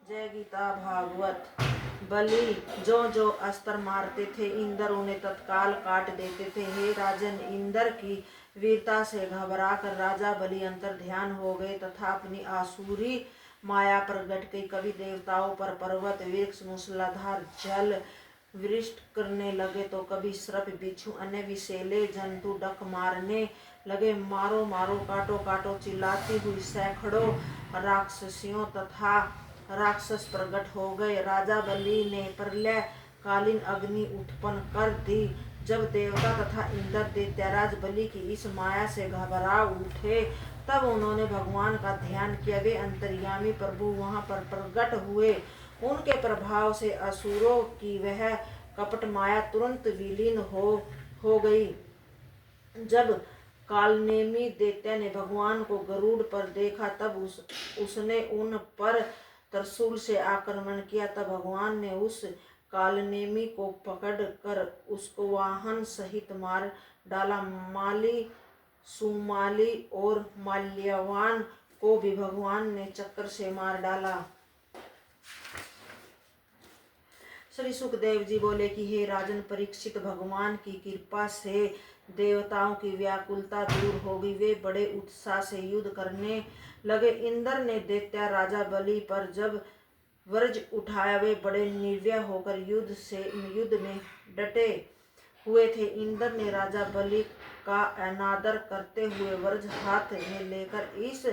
जय गीता भागवत। बलि जो जो अस्त्र मारते थे इंद्र उन्हें तत्काल काट देते थे। हे राजन, इंद्र की वीरता से घबराकर राजा बलि अंतर ध्यान हो गए तथा अपनी आसुरी माया प्रगट की। कभी देवताओं पर पर्वत वृक्ष मूसलाधार जल वृष्टि करने लगे तो कभी सर्प बिच्छू अन्य विषैले जंतु डक मारने लगे। मारो मारो, काटो काटो चिल्लाती हुई सैकड़ों राक्षसियों तथा राक्षस प्रकट हो गए। राजा बलि ने प्रलय कालीन अग्नि उत्पन्न कर दी। जब देवता तथा इंद्र दैत्यराज बलि की इस माया से घबरा उठे तब उन्होंने भगवान का ध्यान किया। वे अंतर्यामी प्रभु वहां पर प्रकट हुए। उनके प्रभाव से असुरों की वह कपट माया तुरंत विलीन हो गई। जब कालनेमी दैत्य ने भगवान को गरुड़ पर देखा तब उसने उन पर त्रिशूल से आक्रमण किया। तब भगवान ने उस कालनेमी को पकड़ कर उसको वाहन सहित मार डाला। माली, सुमाली और माल्यवान को भी भगवान ने चक्र से मार डाला। श्री सुखदेव जी बोले कि हे राजन परीक्षित, भगवान की कृपा से देवताओं की व्याकुलता दूर हो गई। वे बड़े उत्साह से युद्ध करने लगे। इंद्र ने दैत्य राजा बलि पर जब वज्र उठाया वे बड़े निर्भय होकर युद्ध में डटे हुए थे। इंद्र ने राजा बलि का अनादर करते हुए वज्र हाथ में लेकर इस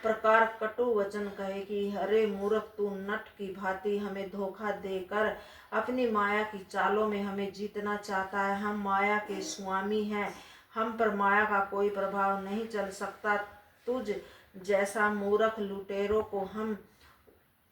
प्रकार कटु वचन कहे कि अरे मूर्ख, तू नट की भांति हमें धोखा देकर अपनी माया की चालों में हमें जीतना चाहता है। हम माया के स्वामी हैं, हम पर माया का कोई प्रभाव नहीं चल सकता। तुझ जैसा मूर्ख लुटेरों को हम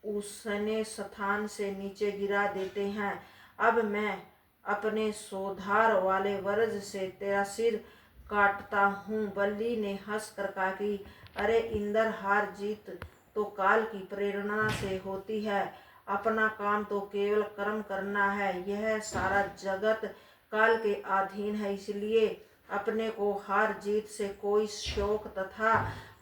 उसने स्थान से नीचे गिरा देते हैं। अब मैं अपने सोधार वाले वज्र से तेरा सिर काटता हूँ। बलि ने हंस कर कहा कि अरे इंद्र, हार जीत तो काल की प्रेरणा से होती है। अपना काम तो केवल कर्म करना है। यह सारा जगत काल के अधीन है, इसलिए अपने को हार जीत से कोई शोक तथा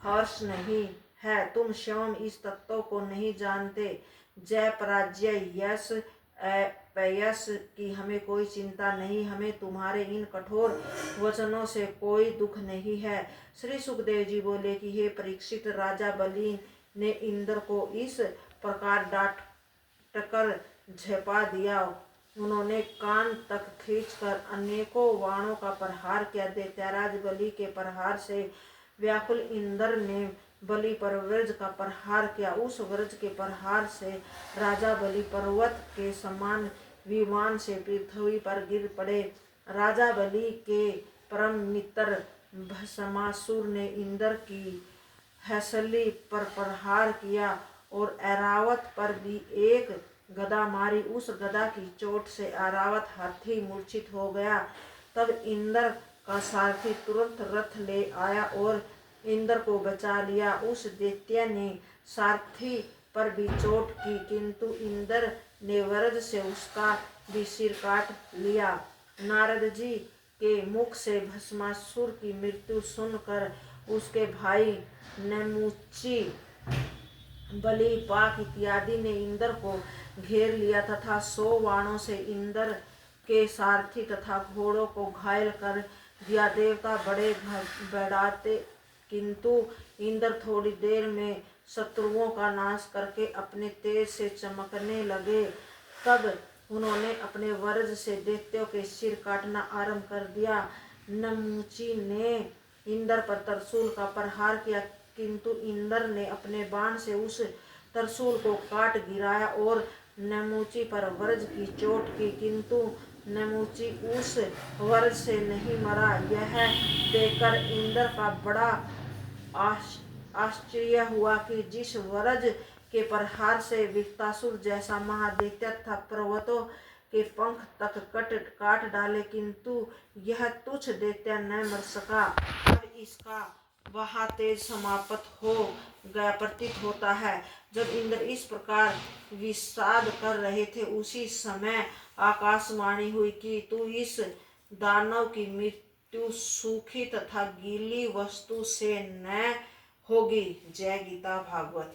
हर्ष नहीं है। तुम स्वयं इस तत्व को नहीं जानते। जय पराजय, यश अपयश की हमें कोई चिंता नहीं। हमें तुम्हारे इन कठोर वचनों से कोई दुख नहीं है। श्री सुखदेव जी बोले कि हे परीक्षित, राजा बलि ने इंद्र को इस प्रकार डांट कर झपा दिया। उन्होंने कान तक खींचकर अनेकों बाणों का प्रहार किया। दैत्यराज बलि के प्रहार से व्याकुल इंद्र ने बलि पर वज्र का प्रहार किया। उस वज्र के प्रहार से राजा बलि पर्वत के समान विमान से पृथ्वी पर गिर पड़े। राजा बलि के परम मित्र भस्मासुर ने इंद्र की हंसली पर प्रहार किया और ऐरावत पर भी एक गदा मारी। उस गदा की चोट से ऐरावत हाथी मूर्छित हो गया। तब इंद्र का सारथी तुरंत रथ ले आया और इंद्र को बचा लिया। उस दैत्य ने सारथी पर भी चोट की, किंतु इंद्र ने वज्र से उसका भी सिर काट लिया। नारद जी के मुख से भस्मासुर की मृत्यु सुनकर उसके भाई नमुची, बलि, पाक इत्यादि ने इंद्र को घेर लिया तथा 100 बाणों से इंद्र के सारथी तथा घोड़ों को घायल कर दिया। देवता बड़े घबराते, किंतु इंद्र थोड़ी देर में शत्रुओं का नाश करके अपने तेज से चमकने लगे। तब उन्होंने अपने वज्र से दैत्यों के सिर काटना आरंभ कर दिया। नमुची ने इंद्र पर त्रिशूल का प्रहार किया, किंतु इंद्र ने अपने बाण से उस त्रिशूल को काट गिराया और नमुची पर वज्र की चोट की, किंतु नमुची उस वज्र से नहीं मरा। यह देखकर इंद्र का बड़ा आश्चर्य हुआ कि जिस वज्र के प्रहार से वृत्रासुर जैसा महादैत्य था पर्वतों के पंख तक काट डाले, किंतु यह तुच्छ दैत्य न मर सका। अब इसका वह तेज समाप्त हो गया प्रतीत होता है। जब इंद्र इस प्रकार विषाद कर रहे थे उसी समय आकाशवाणी हुई कि तू इस दानव की मृत्यु सूखी तथा गीली वस्तु से न होगी। जय गीता भागवत।